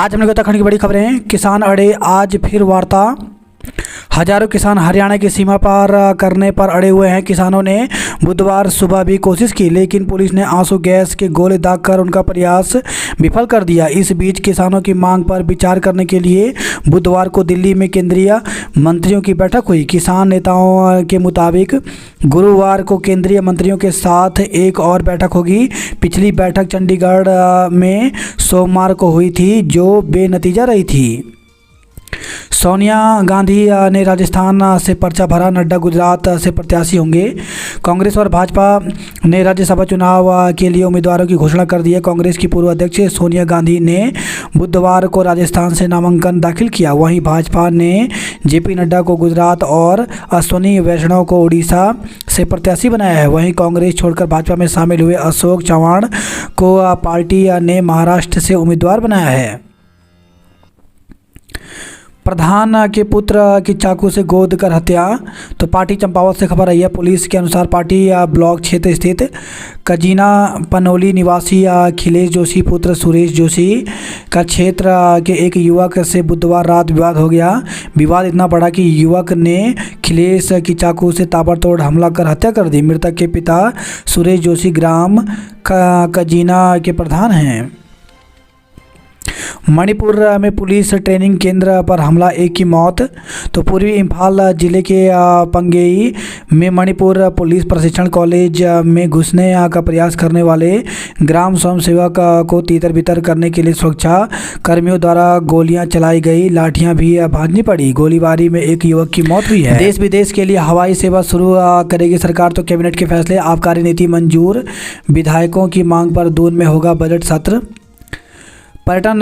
आज हमने उत्तराखंड की बड़ी खबरें। किसान अड़े, आज फिर वार्ता। हजारों किसान हरियाणा की सीमा पार करने पर अड़े हुए हैं। किसानों ने बुधवार सुबह भी कोशिश की, लेकिन पुलिस ने आंसू गैस के गोले दागकर उनका प्रयास विफल कर दिया। इस बीच किसानों की मांग पर विचार करने के लिए बुधवार को दिल्ली में केंद्रीय मंत्रियों की बैठक हुई। किसान नेताओं के मुताबिक गुरुवार को केंद्रीय मंत्रियों के साथ एक और बैठक होगी। पिछली बैठक चंडीगढ़ में सोमवार को हुई थी, जो बेनतीजा रही थी। सोनिया गांधी ने राजस्थान से पर्चा भरा, नड्डा गुजरात से प्रत्याशी होंगे। कांग्रेस और भाजपा ने राज्यसभा चुनाव के लिए उम्मीदवारों की घोषणा कर दी है। कांग्रेस की पूर्व अध्यक्ष सोनिया गांधी ने बुधवार को राजस्थान से नामांकन दाखिल किया। वहीं भाजपा ने जेपी नड्डा को गुजरात और अश्विनी वैष्णव को उड़ीसा से प्रत्याशी बनाया है। वहीं कांग्रेस छोड़कर भाजपा में शामिल हुए अशोक चव्हाण को पार्टी ने महाराष्ट्र से उम्मीदवार बनाया है। प्रधान के पुत्र की चाकू से गोद कर हत्या। तो पार्टी चंपावत से खबर आई है। पुलिस के अनुसार पार्टी ब्लॉक क्षेत्र स्थित कजीना पनोली निवासी अखिलेश जोशी पुत्र सुरेश जोशी का क्षेत्र के एक युवक से बुधवार रात विवाद हो गया। विवाद इतना बड़ा कि युवक ने अखिलेश की चाकू से ताबड़तोड़ हमला कर हत्या कर दी। मृतक के पिता सुरेश जोशी ग्राम कजीना के प्रधान हैं। मणिपुर में पुलिस ट्रेनिंग केंद्र पर हमला, एक की मौत। तो पूर्वी इंफाल जिले के पंगेई में मणिपुर पुलिस प्रशिक्षण कॉलेज में घुसने का प्रयास करने वाले ग्राम स्वयंसेवक को तीतर बितर करने के लिए सुरक्षा कर्मियों द्वारा गोलियां चलाई गई, लाठियां भी भांजनी पड़ी। गोलीबारी में एक युवक की मौत हुई है। देश विदेश के लिए हवाई सेवा शुरू करेगी सरकार। तो कैबिनेट के फैसले, आबकारी नीति मंजूर। विधायकों की मांग पर दून में होगा बजट सत्र। पर्यटन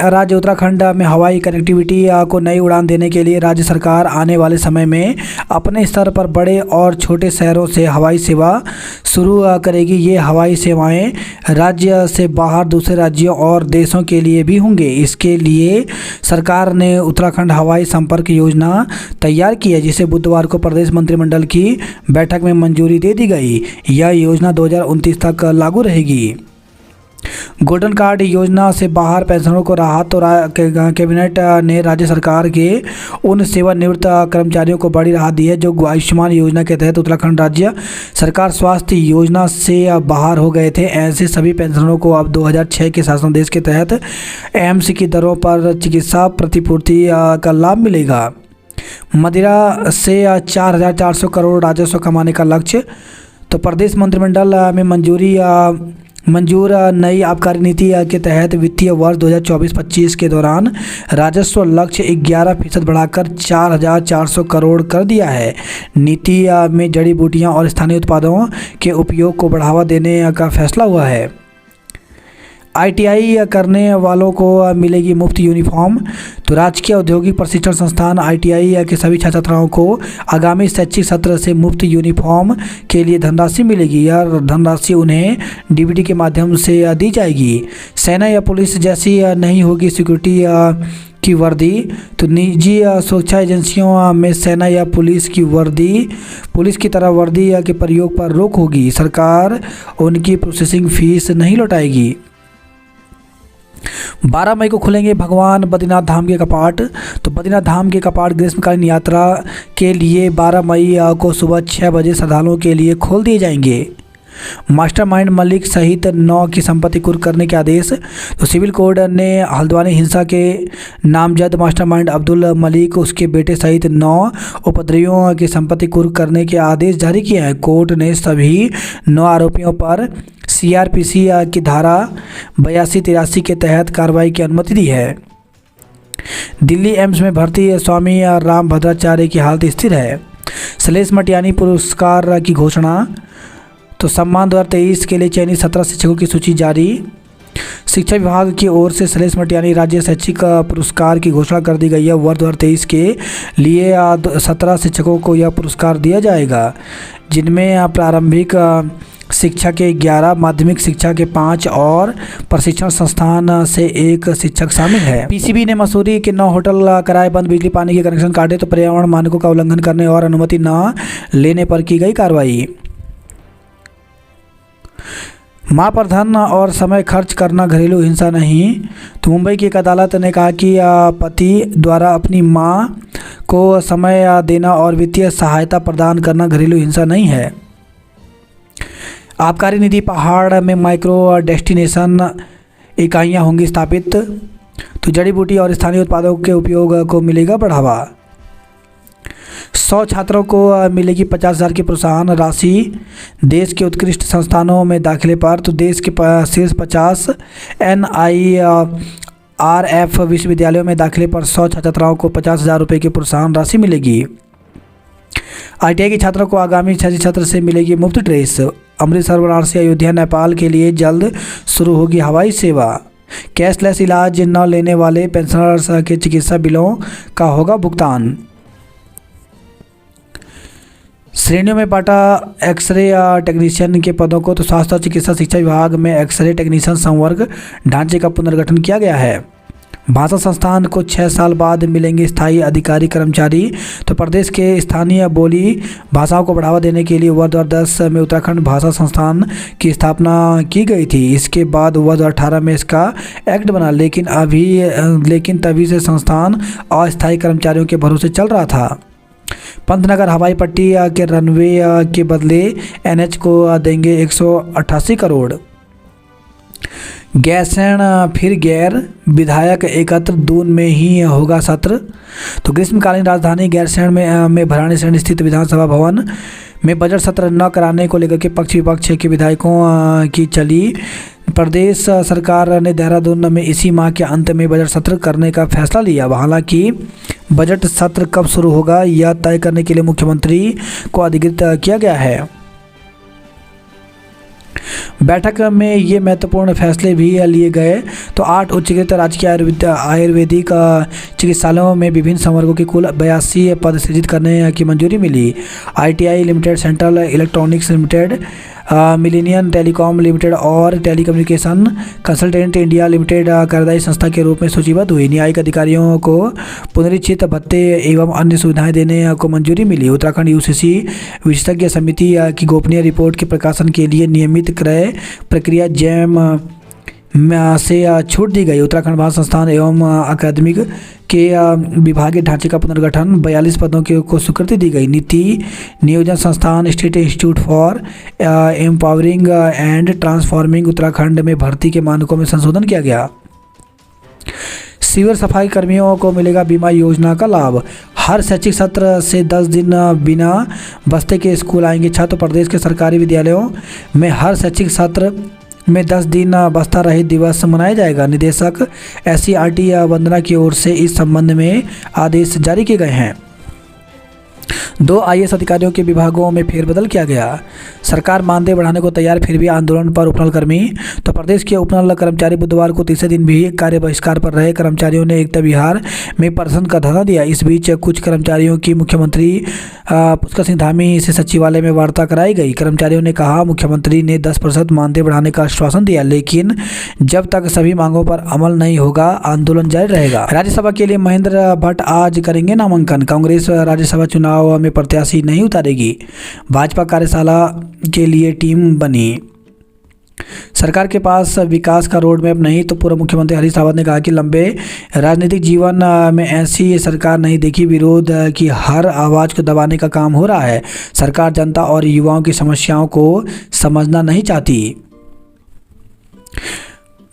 राज्य उत्तराखंड में हवाई कनेक्टिविटी को नई उड़ान देने के लिए राज्य सरकार आने वाले समय में अपने स्तर पर बड़े और छोटे शहरों से हवाई सेवा शुरू करेगी। ये हवाई सेवाएं राज्य से बाहर दूसरे राज्यों और देशों के लिए भी होंगे। इसके लिए सरकार ने उत्तराखंड हवाई संपर्क योजना तैयार की है, जिसे बुधवार को प्रदेश मंत्रिमंडल की बैठक में मंजूरी दे दी गई। यह योजना 2029 तक लागू रहेगी। गोल्डन कार्ड योजना से बाहर पेंशनरों को राहत। तो कैबिनेट ने राज्य सरकार के उन सेवानिवृत्त कर्मचारियों को बड़ी राहत दी है जो आयुष्मान योजना के तहत उत्तराखंड राज्य सरकार स्वास्थ्य योजना से बाहर हो गए थे। ऐसे सभी पेंशनरों को अब 2006 के शासनादेश के तहत एम्स की दरों पर चिकित्सा प्रतिपूर्ति का लाभ मिलेगा। मदिरा से 4,400 करोड़ राजस्व कमाने का लक्ष्य। तो प्रदेश मंत्रिमंडल में मंजूर नई आबकारी नीति के तहत वित्तीय वर्ष 2024-25 के दौरान राजस्व लक्ष्य 11% बढ़ाकर 4,400 करोड़ कर दिया है। नीति में जड़ी बूटियां और स्थानीय उत्पादों के उपयोग को बढ़ावा देने का फैसला हुआ है। ITI करने वालों को मिलेगी मुफ्त यूनिफॉर्म। तो राजकीय औद्योगिक प्रशिक्षण संस्थान ITI के सभी छात्र छात्राओं को आगामी शैक्षिक सत्र से मुफ्त यूनिफॉर्म के लिए धनराशि मिलेगी। यह धनराशि उन्हें DBT के माध्यम से दी जाएगी। सेना या पुलिस जैसी नहीं होगी सिक्योरिटी की वर्दी। तो निजी सुरक्षा एजेंसियों में सेना या पुलिस की तरह वर्दी के प्रयोग पर रोक होगी। सरकार उनकी प्रोसेसिंग फीस नहीं लौटाएगी। 12 मई को खुलेंगे भगवान बद्रीनाथ धाम के कपाट। तो बद्रीनाथ धाम के कपाट ग्रीष्मकालीन यात्रा के लिए 12 मई को सुबह 6 बजे श्रद्धालुओं के लिए खोल दिए जाएंगे। मास्टरमाइंड मलिक सहित 9 की संपत्ति कुर्क करने के आदेश। तो सिविल कोड ने हल्द्वानी हिंसा के नामजद मास्टरमाइंड अब्दुल मलिक, उसके बेटे सहित 9 उपद्रवियों की संपत्ति कुर्क करने के आदेश जारी किया है। कोर्ट ने सभी 9 आरोपियों पर CRPC की धारा 82-83 के तहत कार्रवाई की अनुमति दी है। दिल्ली एम्स में भर्ती स्वामी रामभद्राचार्य की हालत स्थिर है। शैलेश मटियानी पुरस्कार की घोषणा। तो सम्मान 2023 के लिए चयनित 17 शिक्षकों की सूची जारी। शिक्षा विभाग की ओर से शैलेश मटियानी राज्य शैक्षिक पुरस्कार की घोषणा कर दी गई है। वर्ष 2023 के लिए 17 शिक्षकों को यह पुरस्कार दिया जाएगा, जिनमें प्रारंभिक शिक्षा के 11, माध्यमिक शिक्षा के 5 और प्रशिक्षण संस्थान से 1 शिक्षक शामिल है। PCB ने मसूरी के 9 होटल कराए बंद, बिजली पानी के कनेक्शन काटे। तो पर्यावरण मानकों का उल्लंघन करने और अनुमति न लेने पर की गई कार्रवाई। मां पर धन और समय खर्च करना घरेलू हिंसा नहीं। तो मुंबई की एक अदालत ने कहा कि पति द्वारा अपनी मां को समय देना और वित्तीय सहायता प्रदान करना घरेलू हिंसा नहीं है। आबकारी निधि पहाड़ में माइक्रो डेस्टिनेशन इकाइयाँ होंगी स्थापित। तो जड़ी बूटी और स्थानीय उत्पादों के उपयोग को मिलेगा बढ़ावा। 100 छात्रों को मिलेगी 50,000 की प्रोत्साहन राशि देश के उत्कृष्ट संस्थानों में दाखिले पर। तो देश के शीर्ष 50 NIRF विश्वविद्यालयों में दाखिले पर 100 छात्राओं को 50,000 रुपये की प्रोत्साहन राशि मिलेगी। ITI के छात्रों को आगामी शैक्षिक सत्र से मिलेगी मुफ्त ड्रेस। अमृतसर, वाराणसी, अयोध्या, नेपाल के लिए जल्द शुरू होगी हवाई सेवा। कैशलेस इलाज न लेने वाले पेंशनर्स के चिकित्सा बिलों का होगा भुगतान। श्रेणियों में बांटा एक्सरे टेक्नीशियन के पदों को। तो स्वास्थ्य और चिकित्सा शिक्षा विभाग में एक्सरे टेक्नीशियन संवर्ग ढांचे का पुनर्गठन किया गया है। भाषा संस्थान को 6 साल बाद मिलेंगे स्थायी अधिकारी कर्मचारी। तो प्रदेश के स्थानीय बोली भाषाओं को बढ़ावा देने के लिए वर्ष 2010 में उत्तराखंड भाषा संस्थान की स्थापना की गई थी। इसके बाद वर्ष 2018 में इसका एक्ट बना, लेकिन तभी से संस्थान अस्थायी कर्मचारियों के भरोसे चल रहा था। पंतनगर हवाई पट्टी के रनवे के बदले NH को देंगे 188 करोड़। गैरसैंण फिर गैर विधायक एकत्र, दून में ही होगा सत्र। तो ग्रीष्मकालीन राजधानी गैरसैंण में भराड़ीसैंण स्थित विधानसभा भवन में बजट सत्र न कराने को लेकर के पक्ष विपक्ष के विधायकों की चली। प्रदेश सरकार ने देहरादून में इसी माह के अंत में बजट सत्र करने का फैसला लिया। हालांकि बजट सत्र कब शुरू होगा यह तय करने के लिए मुख्यमंत्री को अधिकृत किया गया है। बैठक में ये महत्वपूर्ण फैसले भी लिए गए। तो 8 उच्चीकृत राजकीय आयुर्वेदिक चिकित्सालयों में विभिन्न संवर्गों के कुल 82 पद सृजित करने की मंजूरी मिली। ITI limited, central electronics limited, millennium telecom limited और टेलीकम्युनिकेशन कंसल्टेंट इंडिया लिमिटेड कार्यदायी संस्था के रूप में सूचीबद्ध हुई। न्यायिक अधिकारियों को पुनरीक्षित भत्ते एवं अन्य सुविधाएं देने को मंजूरी मिली। उत्तराखंड UCC विशेषज्ञ समिति की गोपनीय रिपोर्ट के प्रकाशन के लिए नियमित क्रय प्रक्रिया जैम से छूट दी गई। उत्तराखंड भाषा संस्थान एवं अकादमिक के विभागीय ढांचे का पुनर्गठन, 42 पदों को स्वीकृति दी गई। नीति नियोजन संस्थान, state institute for empowering and transforming Uttarakhand में भर्ती के मानकों में संशोधन किया गया। सीवर सफाई कर्मियों को मिलेगा बीमा योजना का लाभ। हर शैक्षिक सत्र से 10 दिन बिना बस्ते के स्कूल आएंगे छात्र। प्रदेश के सरकारी विद्यालयों में हर शैक्षिक सत्र में 10 दिन बस्ता रहित दिवस मनाया जाएगा। निदेशक SCRT वंदना की ओर से इस संबंध में आदेश जारी किए गए हैं। 2 IAS अधिकारियों के विभागों में फेरबदल किया गया। सरकार मानदेय बढ़ाने को तैयार, फिर भी आंदोलन पर उपनल कर्मी। तो प्रदेश के उपनल कर्मचारी बुधवार को तीसरे दिन भी कार्य बहिष्कार पर रहे। कर्मचारियों ने एकता विहार में प्रदर्शन का धरना दिया। इस बीच कुछ कर्मचारियों की मुख्यमंत्री पुष्कर सिंह धामी से सचिवालय में वार्ता कराई गई। कर्मचारियों ने कहा, मुख्यमंत्री ने 10% मानदेय बढ़ाने का आश्वासन दिया, लेकिन जब तक सभी मांगों पर अमल नहीं होगा आंदोलन जारी रहेगा। राज्यसभा के लिए महेंद्र भट्ट आज करेंगे नामांकन। कांग्रेस राज्यसभा चुनाव में प्रत्याशी नहीं उतारेगी। भाजपा कार्यशाला के लिए टीम बनी। सरकार के पास विकास का रोड मैप नहीं। तो पूर्व मुख्यमंत्री हरीश रावत ने कहा कि लंबे राजनीतिक जीवन में ऐसी सरकार नहीं देखी। विरोध की हर आवाज़ को दबाने का काम हो रहा है। सरकार जनता और युवाओं की समस्याओं को समझना नहीं चाहती।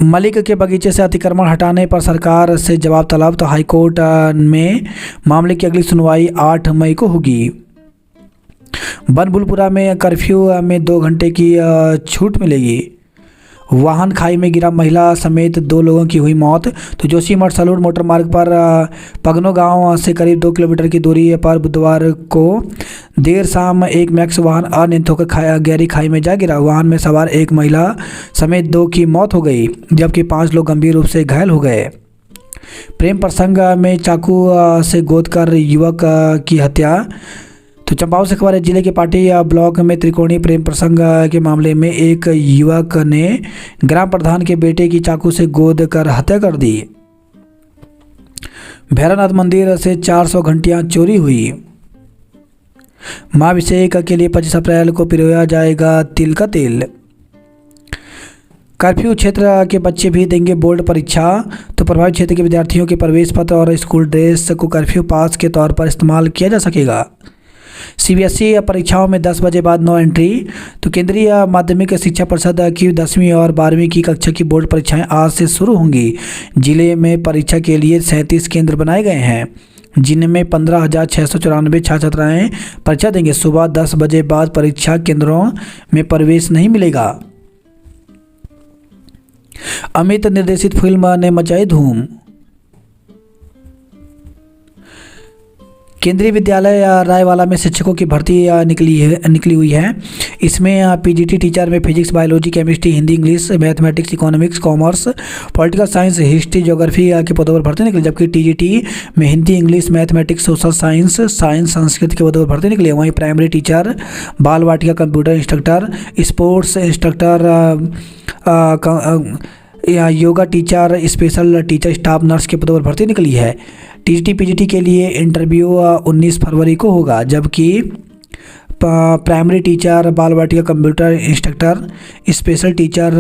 मलिक के बगीचे से अतिक्रमण हटाने पर सरकार से जवाब तलब। तो हाईकोर्ट में मामले की अगली सुनवाई 8 मई को होगी। बनभूलपुरा में कर्फ्यू में 2 घंटे की छूट मिलेगी। वाहन खाई में गिरा, महिला समेत 2 लोगों की हुई मौत। तो जोशीमठ सलूर मोटर मार्ग पर पगनो गांव से करीब 2 किलोमीटर की दूरी पर बुधवार को देर शाम एक मैक्स वाहन अनियंत्रित होकर गहरी खाई में जा गिरा। वाहन में सवार एक महिला समेत 2 की मौत हो गई, जबकि 5 लोग गंभीर रूप से घायल हो गए। प्रेम प्रसंग में चाकू से गोद कर युवक की हत्या। तो चंपावत से खबर है, जिले के पाटी ब्लॉक में त्रिकोणीय प्रेम प्रसंग के मामले में एक युवक ने ग्राम प्रधान के बेटे की चाकू से गोद कर हत्या कर दी। भैरवनाथ मंदिर से 400 घंटियां चोरी हुई। महाभिषेक के लिए 25 अप्रैल को पिरोया जाएगा तिल का तेल। कर्फ्यू क्षेत्र के बच्चे भी देंगे बोर्ड परीक्षा। तो प्रभावित क्षेत्र के विद्यार्थियों के प्रवेश पत्र और स्कूल ड्रेस को कर्फ्यू पास के तौर पर इस्तेमाल किया जा सकेगा। सीबीएसई परीक्षाओं में 10 बजे बाद नो एंट्री। तो केंद्रीय माध्यमिक शिक्षा परिषद की 10वीं और 12वीं की कक्षा की बोर्ड परीक्षाएं आज से शुरू होंगी। जिले में परीक्षा के लिए 37 केंद्र बनाए गए हैं, जिनमें 15,694 छात्र छात्राएँ परीक्षा देंगे। सुबह 10 बजे बाद परीक्षा केंद्रों में प्रवेश नहीं मिलेगा। अमित निर्देशित फिल्म ने मचाई धूम। केंद्रीय विद्यालय रायवाला में शिक्षकों की भर्ती निकली हुई है। इसमें पीजीटी टीचर में physics, biology, chemistry, Hindi, English, mathematics, economics, commerce, political science, history, geography के पदों पर भर्ती निकली। जबकि टीजीटी में Hindi, English, mathematics, social science, Sanskrit के पदों पर भर्ती निकली। वहीं primary teacher, Bal Vatika computer instructor, sports instructor, yoga teacher, special teacher, staff nurse के पदों पर भर्ती निकली है। टीजीटी पीजीटी के लिए इंटरव्यू 19 फरवरी को होगा, जबकि primary teacher, Bal Vatika computer instructor, special teacher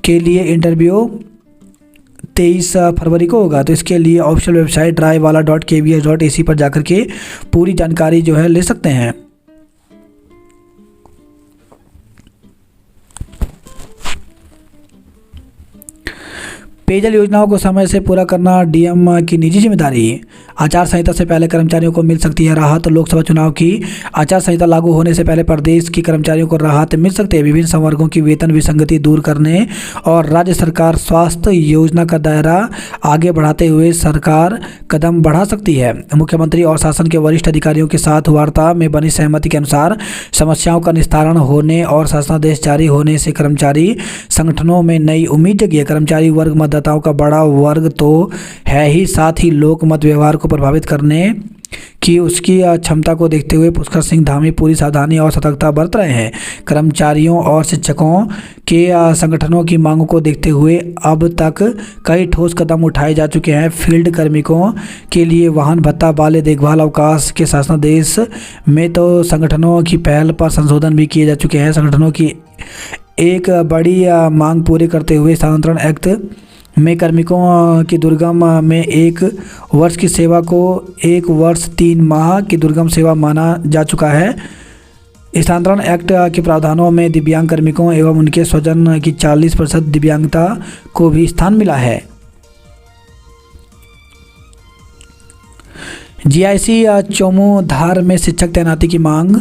के लिए इंटरव्यू 23 फरवरी को होगा। तो इसके लिए ऑफिशियल वेबसाइट raywala.kvs.ac पर जाकर के पूरी जानकारी जो है ले सकते हैं। पेयजल योजनाओं को समय से पूरा करना डीएम की निजी जिम्मेदारी। आचार संहिता से पहले कर्मचारियों को मिल सकती है राहत। लोकसभा चुनाव की आचार संहिता लागू होने से पहले प्रदेश के कर्मचारियों को राहत मिल सकती है। विभिन्न संवर्गों की वेतन विसंगति दूर करने और राज्य सरकार स्वास्थ्य योजना का दायरा आगे बढ़ाते हुए सरकार कदम बढ़ा सकती है। मुख्यमंत्री और शासन के वरिष्ठ अधिकारियों के साथ वार्ता में बनी सहमति के अनुसार समस्याओं का निस्तारण होने और शासनादेश जारी होने से कर्मचारी संगठनों में नई उम्मीद जगी है। कर्मचारी वर्ग मतदाताओं का बड़ा वर्ग तो है ही, साथ ही लोक मत व्यवहार को प्रभावित करने की उसकी क्षमता को देखते हुए पुष्कर सिंह धामी पूरी सावधानी और सतर्कता बरत रहे हैं। कर्मचारियों और शिक्षकों के संगठनों की मांगों को देखते हुए अब तक कई ठोस कदम उठाए जा चुके हैं। फील्ड कार्मिकों के लिए वाहन भत्ता, बाल देखभाल अवकाश के शासनादेश में तो संगठनों की पहल पर संशोधन भी किए जा चुके हैं। संगठनों की एक बड़ी मांग पूरी करते हुए स्थानांतरण एक्ट में कार्मिकों की दुर्गम में 1 वर्ष की सेवा को 1 वर्ष 3 माह की दुर्गम सेवा माना जा चुका है। स्थानांतरण एक्ट के प्रावधानों में दिव्यांग कार्मिकों एवं उनके स्वजन की 40% दिव्यांगता को भी स्थान मिला है। जीआईसी चौमुधार में शिक्षक तैनाती की मांग।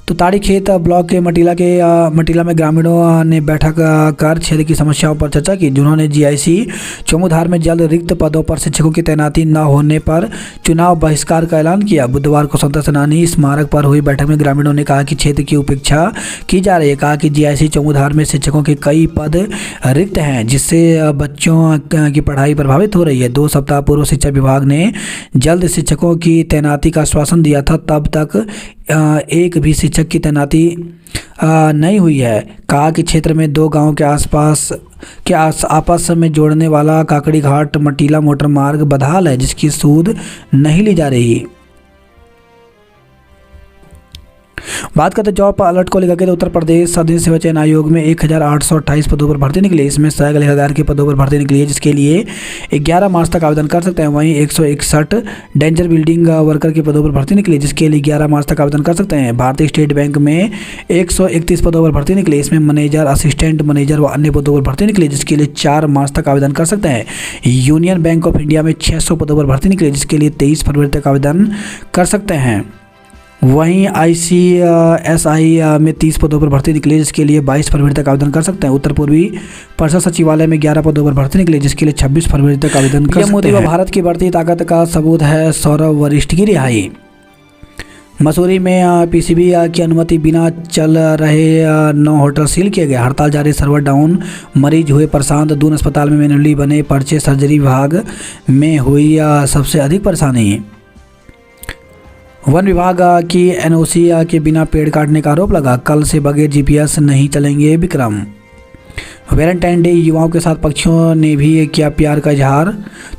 तो ताड़ीखेत ब्लॉक के मटीला में ग्रामीणों ने बैठक कर क्षेत्र की समस्याओं पर चर्चा की, जिन्होंने जीआईसी चौमुधार में जल्द रिक्त पदों पर शिक्षकों की तैनाती न होने पर चुनाव बहिष्कार का ऐलान किया। बुधवार को स्वतंत्रता सेनानी स्मारक पर हुई बैठक में ग्रामीणों ने कहा कि क्षेत्र की उपेक्षा की जा रही है। कहा कि जीआईसी चौमुधार में शिक्षकों के कई पद रिक्त हैं, जिससे बच्चों की पढ़ाई प्रभावित हो रही है। 2 सप्ताह पूर्व शिक्षा विभाग ने जल्द शिक्षकों की तैनाती का आश्वासन दिया था, तब तक एक भी शिक्षक की तैनाती नहीं हुई है। कहा कि क्षेत्र में 2 गांवों के आपस में जोड़ने वाला काकड़ी घाट मटीला मोटर मार्ग बदहाल है, जिसकी सूद नहीं ली जा रही। बात करते जॉब अलर्ट को लेकर के, तो उत्तर प्रदेश सार्वजनिक सेवा चयन आयोग में 1828 पदों पर भर्ती निकली। इसमें 1000 के पदों पर भर्ती निकली है, जिसके लिए 11 मार्च तक आवेदन कर सकते हैं। वहीं 161 डेंजर बिल्डिंग वर्कर के पदों पर भर्ती निकली, जिसके लिए 11 मार्च तक आवेदन कर सकते हैं। भारतीय स्टेट बैंक में 131 पदों पर भर्ती निकली। इसमें मैनेजर, असिस्टेंट मैनेजर व अन्य पदों पर भर्ती निकली, जिसके लिए 4 मार्च तक आवेदन कर सकते हैं। यूनियन बैंक ऑफ इंडिया में 600 पदों पर भर्ती निकली, जिसके लिए 23 फरवरी तक आवेदन कर सकते हैं। वहीं ICSI में 30 पदों पर भर्ती निकली, जिसके लिए 22 फरवरी तक आवेदन कर सकते हैं। उत्तर पूर्वी परिषद सचिवालय में 11 पदों पर भर्ती निकली, जिसके लिए 26 फरवरी तक आवेदन कर सकते हैं। मोदी व भारत की बढ़ती ताकत का सबूत है सौरव वरिष्ठ की रिहाई। मसूरी में PCB की अनुमति बिना चल रहे 9 होटल सील किए गए। हड़ताल जारी, सर्वर डाउन, मरीज हुए परेशान। दून अस्पताल में मैनुअली बने पर्चे, सर्जरी विभाग में हुई सबसे अधिक परेशानी। वन विभाग की NOC के बिना पेड़ काटने का आरोप लगा। कल से बगैर GPS नहीं चलेंगे विक्रम। वैलेंटाइन डे, युवाओं के साथ पक्षियों ने भी किया प्यार का इजहार।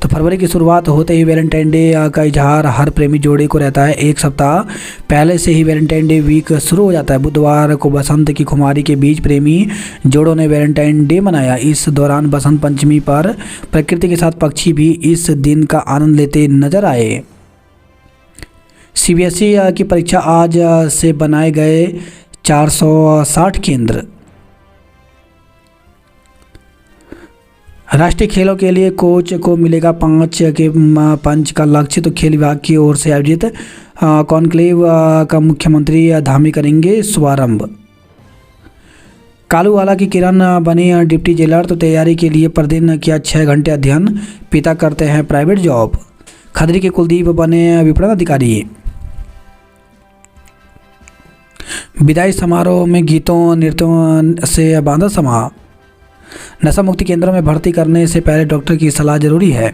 तो फरवरी की शुरुआत होते ही वैलेंटाइन डे का इजहार हर प्रेमी जोड़े को रहता है। एक सप्ताह पहले से ही वैलेंटाइन डे वीक शुरू हो जाता है। बुधवार को बसंत की खुमारी के बीच प्रेमी जोड़ों ने वैलेंटाइन डे मनाया। इस दौरान बसंत पंचमी पर प्रकृति के साथ पक्षी भी इस दिन का आनंद लेते नजर आए। सीबीएसई की परीक्षा आज से बनाए गए 460 केंद्र। राष्ट्रीय खेलों के लिए कोच को मिलेगा 5 का लक्ष्य। तो खेल विभाग की ओर से आयोजित कॉन्क्लेव का मुख्यमंत्री धामी करेंगे शुभारंभ। कालूवाला की किरण बनी डिप्टी जेलर। तो तैयारी के लिए प्रतिदिन किया 6 घंटे अध्ययन। पिता करते हैं प्राइवेट जॉब। खदरी के कुलदीप बने विपणन अधिकारी। विदाई समारोह में गीतों नृत्यों से बांधा समारोह। नशा मुक्ति केंद्रों में भर्ती करने से पहले डॉक्टर की सलाह जरूरी है।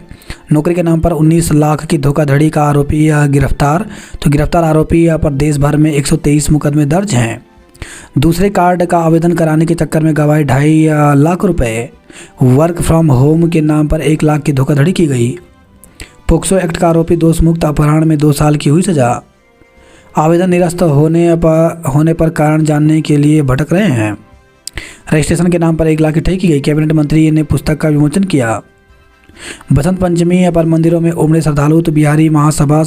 नौकरी के नाम पर 19 लाख की धोखाधड़ी का आरोपी गिरफ्तार। तो गिरफ्तार आरोपी पर देश भर में 123 मुकदमे दर्ज हैं। दूसरे कार्ड का आवेदन कराने के चक्कर में गवाए 2.5 लाख रुपए। वर्क फ्रॉम होम के नाम पर 1 लाख की धोखाधड़ी की गई। पोक्सो एक्ट का आरोपी दोष मुक्त, अपहरण में 2 साल की हुई सजा। आवेदन निरस्त होने पर कारण जानने के लिए भटक रहे हैं। रजिस्ट्रेशन के नाम पर 1 लाख की ठगी की गई। कैबिनेट मंत्री ने पुस्तक का विमोचन किया। बसंत पंचमी पर मंदिरों में उमड़े श्रद्धालु। तो बिहारी महासभा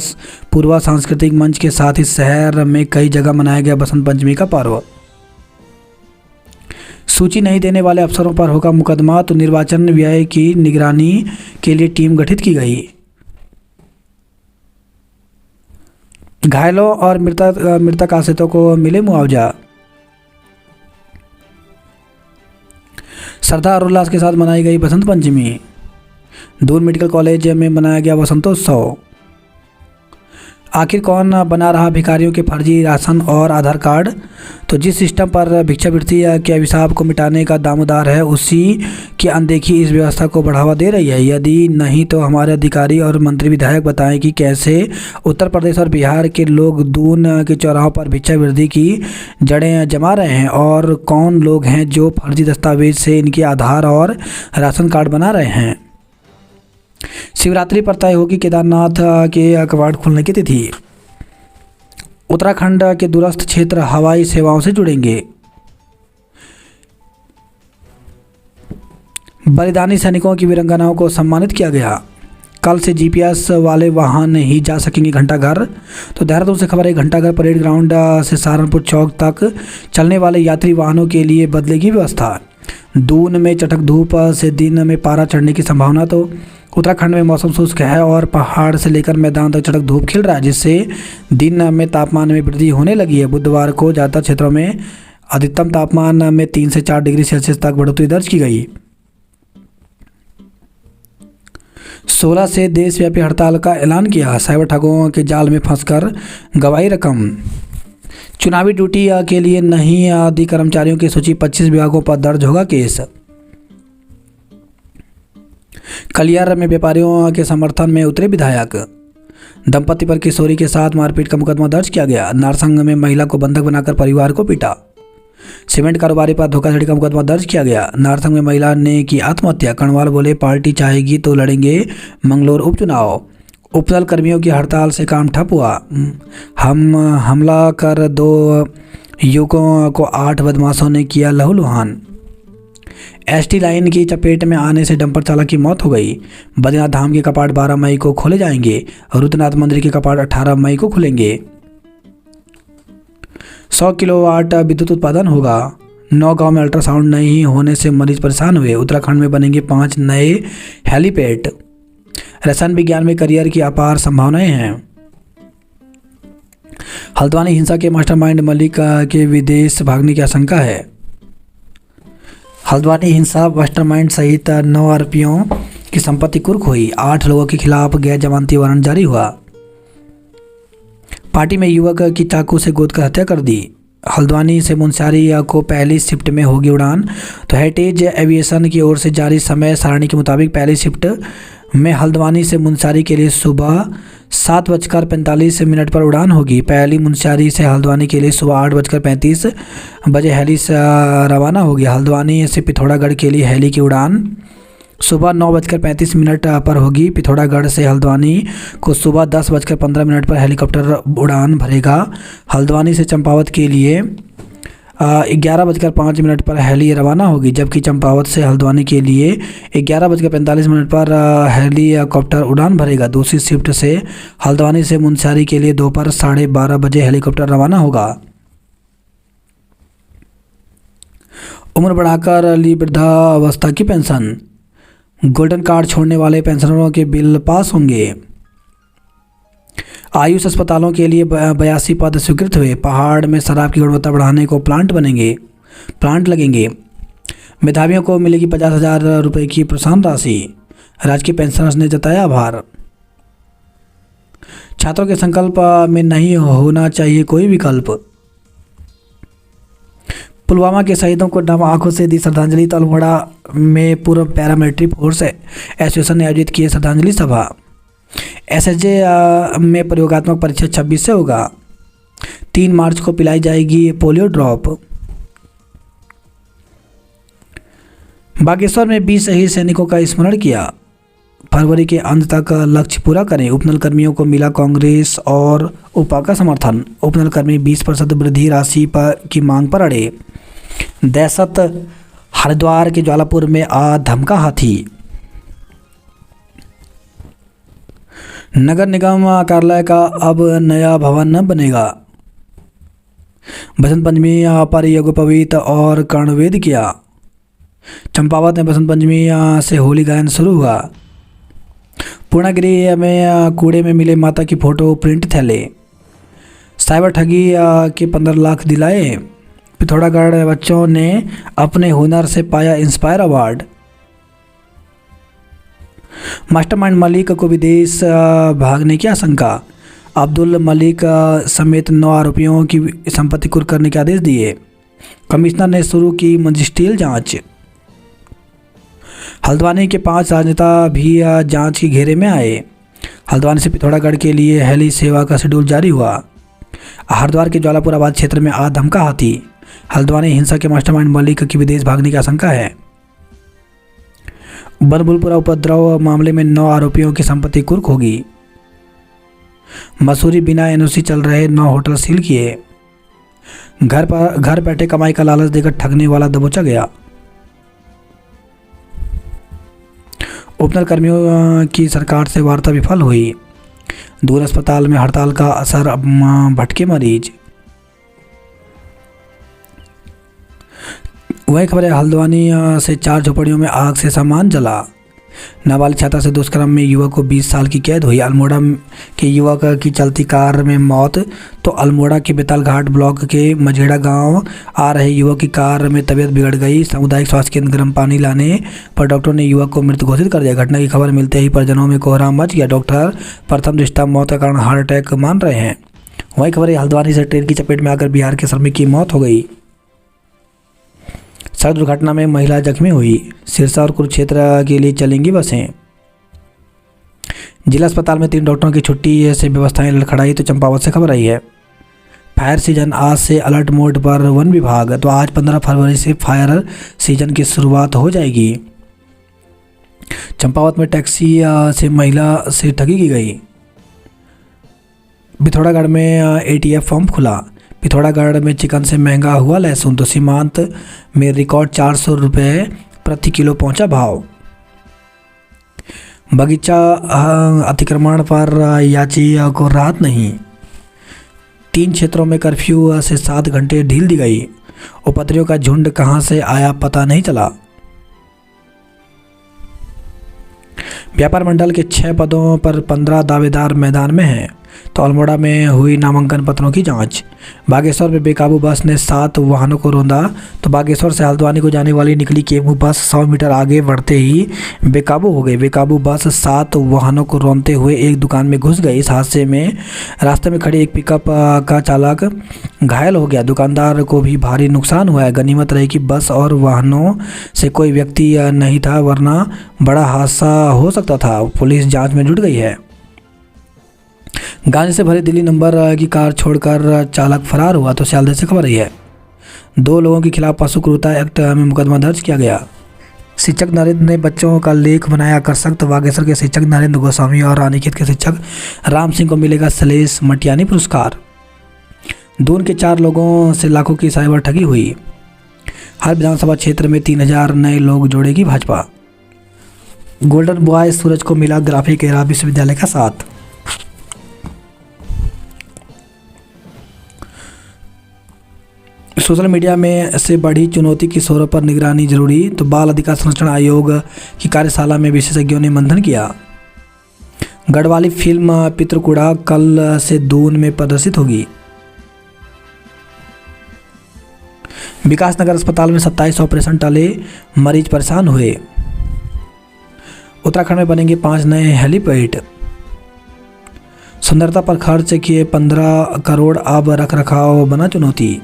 पूर्वा सांस्कृतिक मंच के साथ ही शहर में कई जगह मनाया गया बसंत पंचमी का पर्व। सूची नहीं देने वाले अफसरों पर होगा मुकदमा। तो निर्वाचन व्यय की निगरानी के लिए टीम गठित की गई। घायलों और मृतक आश्रितों को मिले मुआवजा। श्रद्धा और उल्लास के साथ मनाई गई बसंत पंचमी। दून मेडिकल कॉलेज में मनाया गया वसंतोत्सव। आखिर कौन बना रहा भिखारियों के फर्जी राशन और आधार कार्ड। तो जिस सिस्टम पर भिक्षावृत्ति के अभिशाप को मिटाने का दामोदार है, उसी की अनदेखी इस व्यवस्था को बढ़ावा दे रही है। यदि नहीं तो हमारे अधिकारी और मंत्री विधायक बताएं कि कैसे उत्तर प्रदेश और बिहार के लोग दून के चौराहों पर भिक्षावृत्ति की जड़ें जमा रहे हैं, और कौन लोग हैं जो फर्जी दस्तावेज से इनके आधार और राशन कार्ड बना रहे हैं। शिवरात्रि पर तय होगी केदारनाथ के कपाट खुलने की तिथि। उत्तराखंड के दूरस्थ क्षेत्र हवाई सेवाओं से जुड़ेंगे। बलिदानी सैनिकों की वीरांगनाओं को सम्मानित किया गया। कल से जीपीएस वाले वाहन ही जा सकेंगे घंटाघर। तो देहरादून से खबर है, घंटाघर परेड ग्राउंड से सहारनपुर चौक तक चलने वाले यात्री वाहनों के लिए बदलेगी व्यवस्था। दून में चटक धूप से दिन में पारा चढ़ने की संभावना। तो उत्तराखंड में मौसम शुष्क है और पहाड़ से लेकर मैदान तक चटक धूप खिल रहा है, जिससे दिन में तापमान में वृद्धि होने लगी है। बुधवार को ज़्यादातर क्षेत्रों में अधिकतम तापमान में 3 से 4 डिग्री सेल्सियस तक बढ़ोतरी दर्ज की गई। 16 से देशव्यापी हड़ताल का ऐलान किया। साइबर ठगों के जाल में फंसकर गवाई रकम। चुनावी ड्यूटी के लिए नहीं आदि कर्मचारियों की सूची 25 विभागों पर दर्ज होगा केस। कलियार में व्यापारियों के समर्थन में उतरे विधायक। दंपति पर किशोरी के साथ मारपीट का मुकदमा दर्ज किया गया। नारसंग में महिला को बंधक बनाकर परिवार को पीटा। सीमेंट कारोबारी पर धोखाधड़ी का मुकदमा दर्ज किया गया। नारसंग में महिला ने की आत्महत्या। कणवाल बोले, पार्टी चाहेगी तो लड़ेंगे मंगलोर उपचुनाव। उपदल कर्मियों की हड़ताल से काम ठप हुआ। हमला कर 2 युवकों को 8 बदमाशों ने किया लहूलुहान। एसटी लाइन की चपेट में आने से डंपर चालक की मौत हो गई। बद्रीनाथ धाम के कपाट 12 मई को खोले जाएंगे। रुद्रनाथ मंदिर के कपाट 18 मई को खुलेंगे। 100 किलोवाट विद्युत उत्पादन होगा। 9 गांव में अल्ट्रासाउंड नहीं होने से मरीज परेशान हुए। उत्तराखंड में बनेंगे 5 नए हेलीपैड। रसायन विज्ञान में करियर की अपार संभावनाएं हैं। हल्द्वानी हिंसा के मास्टरमाइंड मलिक के विदेश भागने की आशंका है। हल्द्वानी हिंसा मास्टरमाइंड सहित 9 आरोपियों की संपत्ति कुर्क हुई। 8 लोगों के खिलाफ गैर जमानती वारंट जारी हुआ। पार्टी में युवक की चाकू से गोद कर हत्या कर दी। हल्द्वानी से मुनस्यारी को पहली शिफ्ट में होगी उड़ान। तो हेरिटेज एविएशन की ओर से जारी समय सारणी के मुताबिक पहली शिफ्ट में हल्द्वानी से मुनस्यारी के लिए सुबह 7:45 पर उड़ान होगी। पहली मुनस्यारी से हल्द्वानी के लिए सुबह 8:35 हेली से रवाना होगी। हल्द्वानी से पिथौरागढ़ के लिए हेली की उड़ान सुबह 9:35 पर होगी। पिथौरागढ़ से हल्द्वानी को सुबह 10:15 पर हेलीकॉप्टर उड़ान भरेगा। हल्द्वानी से चंपावत के लिए 11:05 पर हेली रवाना होगी, जबकि चंपावत से हल्द्वानी के लिए 11:45 पर हेलीकॉप्टर उड़ान भरेगा। दूसरी शिफ्ट से हल्द्वानी से मुनस्यारी के लिए दोपहर 12:30 हेलीकॉप्टर रवाना होगा। उम्र बढ़ाकर ली वृद्धावस्था की पेंशन। गोल्डन कार्ड छोड़ने वाले पेंशनरों के बिल पास होंगे। आयुष अस्पतालों के लिए 82 पद स्वीकृत हुए। पहाड़ में शराब की गुणवत्ता बढ़ाने को प्लांट लगेंगे। मेधावियों को मिलेगी 50,000 रुपये की प्रोत्साहन राशि। राजकीय पेंशनर्स ने जताया आभार। छात्रों के संकल्प में नहीं होना चाहिए कोई विकल्प। पुलवामा के शहीदों को नम आंखों से दी श्रद्धांजलि। तो अल्मोड़ा में पूर्व पैरामिलिट्री फोर्स एसोसिएशन ने आयोजित की श्रद्धांजलि सभा। एसएसजे में प्रयोगात्मक परीक्षा 26 से होगा। 3 मार्च को पिलाई जाएगी पोलियो ड्रॉप। बागेश्वर में 20 शहीद सैनिकों का स्मरण किया। फरवरी के अंत तक लक्ष्य पूरा करें। उपनल कर्मियों को मिला कांग्रेस और उपा का समर्थन। उपनल कर्मी 20% वृद्धि राशि की मांग पर अड़े। दहशत हरिद्वार के ज्वालापुर में धमका हाथी। नगर निगम कार्यालय का अब नया भवन बनेगा। बसंत पंचमी पर यज्ञोपवीत और कर्णवेद किया। चंपावत में बसंत पंचमी से होली गायन शुरू हुआ। पूर्णागिरी में कूड़े में मिले माता की फोटो प्रिंट थैले। साइबर ठगी के 15 लाख दिलाए। पिथौरागढ़ बच्चों ने अपने हुनर से पाया इंस्पायर अवार्ड। मास्टरमाइंड मलिक को विदेश भागने की आशंका। अब्दुल मलिक समेत 9 आरोपियों की संपत्ति कुर्क करने के आदेश दिए। कमिश्नर ने शुरू की मजिस्ट्रियल जांच। हल्द्वानी के 5 राजनेता भी जांच के घेरे में आए। हल्द्वानी से पिथौरागढ़ के लिए हेली सेवा का शेड्यूल जारी हुआ। हरिद्वार के ज्वालापुर आबाद क्षेत्र में धमका हाथी। हल्द्वानी हिंसा के मास्टरमाइंड मलिक की विदेश भागने की आशंका है। बनबुलपुरा उपद्रव मामले में 9 आरोपियों की संपत्ति कुर्क होगी। मसूरी बिना एनओसी चल रहे 9 होटल सील किए। घर बैठे कमाई का लालच देकर ठगने वाला दबोचा गया। उपनल कर्मियों की सरकार से वार्ता विफल हुई। दूर अस्पताल में हड़ताल का असर, भटके मरीज। वही खबर है, हल्द्वानी से 4 झोपड़ियों में आग से सामान जला। नाबालिग छात्रा से दुष्कर्म में युवक को 20 साल की कैद हुई। अल्मोड़ा के युवक की चलती कार में मौत। तो अल्मोड़ा के बेताल घाट ब्लॉक के मझेड़ा गांव आ रहे युवक की कार में तबीयत बिगड़ गई। सामुदायिक स्वास्थ्य केंद्र गर्म पानी लाने पर डॉक्टर ने युवक को मृत घोषित कर दिया। घटना की खबर मिलते ही परिजनों में कोहराम मच गया। डॉक्टर प्रथम दृष्टया मौत का कारण हार्ट अटैक मान रहे हैं। वही खबर है, हल्द्वानी से ट्रेन की चपेट में आकर बिहार के श्रमिक की मौत हो गई। सड़क दुर्घटना में महिला जख्मी हुई। सिरसा और कुरुक्षेत्र के लिए चलेंगी बसें। जिला अस्पताल में 3 डॉक्टरों की छुट्टी से व्यवस्थाएं लड़खड़ाई। तो चंपावत से खबर आई है, फायर सीजन आज से अलर्ट मोड पर वन विभाग। तो आज 15 फरवरी से फायर सीजन की शुरुआत हो जाएगी। चंपावत में टैक्सी से महिला से ठगी की गई। पिथौरागढ़ में एटीएफ पंप खुला। पिथौरागढ़ में चिकन से महंगा हुआ लहसुन। तो सीमांत में रिकॉर्ड 400 रुपये प्रति किलो पहुंचा भाव। बगीचा अतिक्रमण पर याची को राहत नहीं। 3 क्षेत्रों में कर्फ्यू से 7 घंटे ढील दी गई। उपद्रवियों का झुंड कहां से आया पता नहीं चला। व्यापार मंडल के 6 पदों पर 15 दावेदार मैदान में हैं। तो अल्मोड़ा में हुई नामांकन पत्रों की जांच। बागेश्वर में बेकाबू बस ने 7 वाहनों को रौंदा। तो बागेश्वर से हल्द्वानी को जाने वाली निकली केमू बस 100 मीटर आगे बढ़ते ही बेकाबू हो गई। बेकाबू बस 7 वाहनों को रौंदते हुए एक दुकान में घुस गई। इस हादसे में रास्ते में खड़ी एक पिकअप का चालक घायल हो गया। दुकानदार को भी भारी नुकसान हुआ है। गनीमत रही कि बस और वाहनों से कोई व्यक्ति नहीं था, वरना बड़ा हादसा हो सकता था। पुलिस जांच में जुट गई है। गांजे से भरी दिल्ली नंबर की कार छोड़कर चालक फरार हुआ। तो सियालदह से खबर आई है। 2 लोगों के खिलाफ पशु क्रूरता एक्ट में मुकदमा दर्ज किया गया। शिक्षक नरेंद्र ने बच्चों का लेख बनाया आकर्षक। तो बागेश्वर के शिक्षक नरेंद्र गोस्वामी और रानीखेत के शिक्षक राम सिंह को मिलेगा शैलेश मटियानी पुरस्कार। दून के 4 लोगों से लाखों की साइबर ठगी हुई। हर विधानसभा क्षेत्र में 3000 नए लोग जोड़ेगी भाजपा। गोल्डन बॉय सूरज को मिला ग्राफिक एरा विश्वविद्यालय का साथ। सोशल मीडिया में से बढ़ी चुनौती किशोरों पर निगरानी जरूरी। तो बाल अधिकार संरक्षण आयोग की कार्यशाला में विशेषज्ञों ने मंथन किया। गढ़वाली फिल्म पितृकुड़ा कल से दून में प्रदर्शित होगी। विकासनगर अस्पताल में 27 ऑपरेशन टले, मरीज परेशान हुए। उत्तराखंड में बनेंगे 5 नए हेलीपैड। सुंदरता पर खर्च किए 15 करोड़, अब रख रखाव बना चुनौती।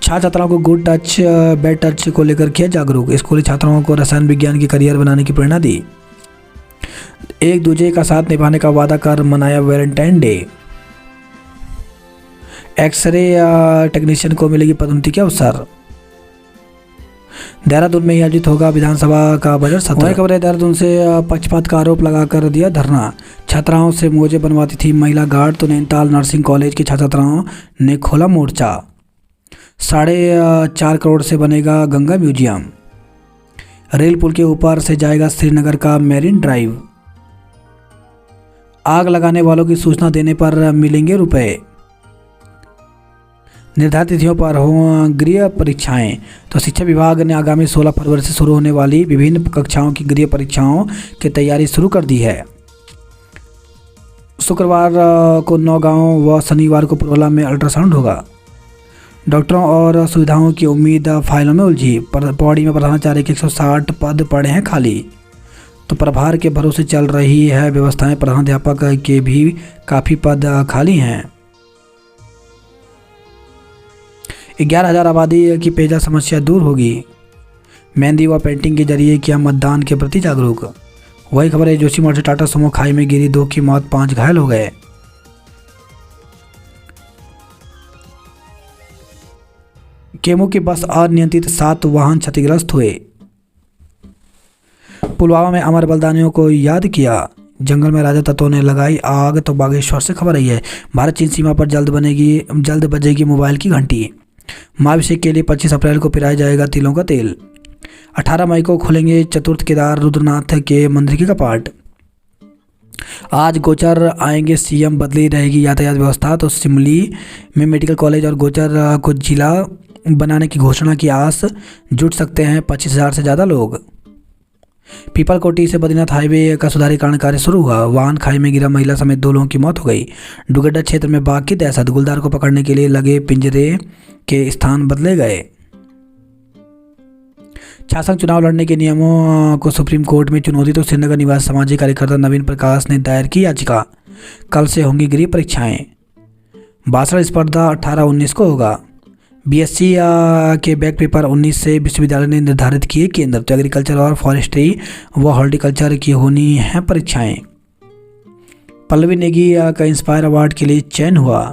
छात्राओं को गुड टच बैड टच को लेकर किया जागरूक। स्कूली छात्राओं को रसायन विज्ञान की करियर बनाने की प्रेरणा दी। एक दूसरे का साथ निभाने का वादा कर मनाया वैलेंटाइन डे। एक्सरे टेक्नीशियन को मिलेगी पदोन्नति के अवसर। देहरादून में ही आयोजित होगा विधानसभा का बजट सत्र। खबर है देहरादून से पक्षपात का आरोप लगाकर दिया धरना। छात्राओं से मोजे बनवाती थी महिला गार्ड। तो नैनीताल नर्सिंग कॉलेज की छात्राओं ने खोला मोर्चा। 4.5 करोड़ से बनेगा गंगा म्यूजियम। रेल पुल के ऊपर से जाएगा श्रीनगर का मैरीन ड्राइव। आग लगाने वालों की सूचना देने पर मिलेंगे रुपए। निर्धारित तिथियों पर हो गृह परीक्षाएं। तो शिक्षा विभाग ने आगामी 16 फरवरी से शुरू होने वाली विभिन्न कक्षाओं की गृह परीक्षाओं की तैयारी शुरू कर दी है। शुक्रवार को नौगांव व शनिवार को पुरवला में अल्ट्रासाउंड होगा। डॉक्टरों और सुविधाओं की उम्मीद फाइलों में उलझी। पौड़ी में प्रधानाचार्य के 160 पद पड़े हैं खाली। तो प्रभार के भरोसे चल रही है व्यवस्थाएं। प्रधानाध्यापक के भी काफ़ी पद खाली हैं। 11,000 आबादी की पेयजल समस्या दूर होगी। मेहंदी व पेंटिंग के जरिए किया मतदान के प्रति जागरूक। वही खबर है जोशीमठ से टाटा सुमो खाई में गिरी, 2 की मौत, 5 घायल हो गए। केमू की बस अनियंत्रित 7 वाहन क्षतिग्रस्त हुए। पुलवामा में अमर बलिदानियों को याद किया। जंगल में राजा तत्वों ने लगाई आग। तो बागेश्वर से खबर आई है। भारत चीन सीमा पर जल्द बजेगी मोबाइल की घंटी। महाभिषेक के लिए 25 अप्रैल को पिराया जाएगा तिलों का तेल। 18 मई को खुलेंगे चतुर्थ केदार रुद्रनाथ के मंदिर के कपाट। आज गोचर आएंगे सीएम, बदली रहेगी यातायात व्यवस्था। तो सिमली में मेडिकल कॉलेज और गोचर को जिला बनाने की घोषणा की आस। जुट सकते हैं 25,000 से ज़्यादा लोग। पीपलकोटी से बद्रीनाथ हाईवे का सुधारीकरण कार्य शुरू हुआ। वाहन खाई में गिरा, महिला समेत 2 लोगों की मौत हो गई। डुगड्डा क्षेत्र में बाघ की दहशत। गुलदार को पकड़ने के लिए लगे पिंजरे के स्थान बदले गए। छात्र चुनाव लड़ने के नियमों को सुप्रीम कोर्ट में चुनौती। तो श्रीनगर निवासी सामाजिक कार्यकर्ता नवीन प्रकाश ने दायर की याचिका। कल से होंगी गृह परीक्षाएं। भाषण स्पर्धा 18-19 को होगा। बीएससी के बैक पेपर 19 से विश्वविद्यालय ने निर्धारित किए केंद्र। तो एग्रीकल्चर और फॉरेस्ट्री व हॉर्टिकल्चर की होनी है परीक्षाएं। पल्लवी नेगी का इंस्पायर अवार्ड के लिए चयन हुआ।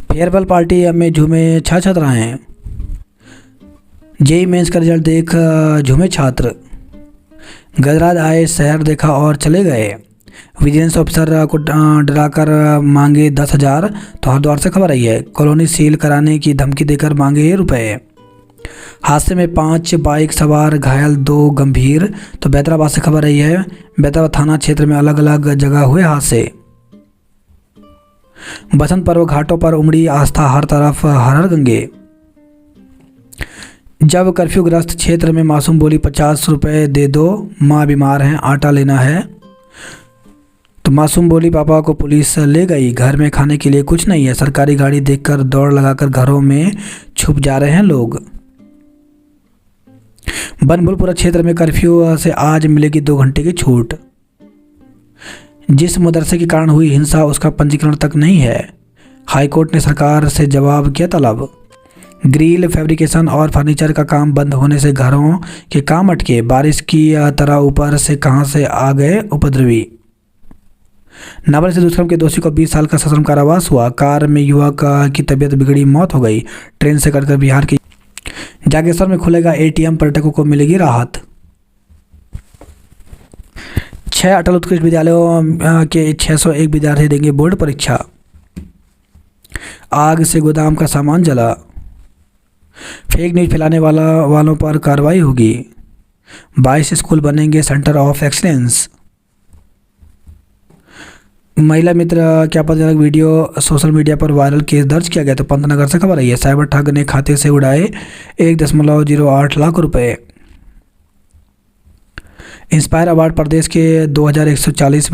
फेयरवेल पार्टी में झूमे छात्राएं। जेई मेंस का रिजल्ट देख झूमे छात्र। गजराज आए, शहर देखा और चले गए। विजिलेंस ऑफिसर को डराकर मांगे 10,000। तो हरिद्वार से खबर आई है। कॉलोनी सील कराने की धमकी देकर मांगे रुपए। हादसे में 5 बाइक सवार घायल, 2 गंभीर। तो बैतराबाद से खबर आई है। बैतराबाद थाना क्षेत्र में अलग अलग जगह हुए हादसे। बसंत पर्व घाटों पर उमड़ी आस्था, हर तरफ हर हर गंगे। जब कर्फ्यूग्रस्त क्षेत्र में मासूम बोली 50 रुपये दे दो, माँ बीमार है, आटा लेना है। तो मासूम बोली पापा को पुलिस ले गई, घर में खाने के लिए कुछ नहीं है। सरकारी गाड़ी देखकर दौड़ लगाकर घरों में छुप जा रहे हैं लोग। बनभूलपुरा क्षेत्र में कर्फ्यू से आज मिलेगी 2 घंटे की छूट। जिस मदरसे के कारण हुई हिंसा उसका पंजीकरण तक नहीं है। हाईकोर्ट ने सरकार से जवाब किया तलब। ग्रिल फैब्रिकेशन और फर्नीचर का काम बंद होने से घरों के काम अटके। बारिश की तरह ऊपर से कहां से आ गए उपद्रवी। नाबालिग से दुष्कर्म के दोषी को 20 साल का सश्रम कारावास हुआ। कार में युवक की तबीयत बिगड़ी, मौत हो गई। ट्रेन से कटकर बिहार के जागेश्वर में खुलेगा एटीएम, पर्यटकों को मिलेगी राहत। 6 अटल उत्कृष्ट विद्यालयों के 601 विद्यार्थी देंगे बोर्ड परीक्षा। आग से गोदाम का सामान जला। फेक न्यूज फैलाने वालों पर कार्रवाई होगी। 22 स्कूल बनेंगे सेंटर ऑफ एक्सीलेंस। महिला मित्र के आपत्तिजनक वीडियो सोशल मीडिया पर वायरल, केस दर्ज किया गया। तो पंतनगर से खबर आई है। साइबर ठग ने खाते से उड़ाए 1.08 लाख रुपए। इंस्पायर अवार्ड प्रदेश के 2140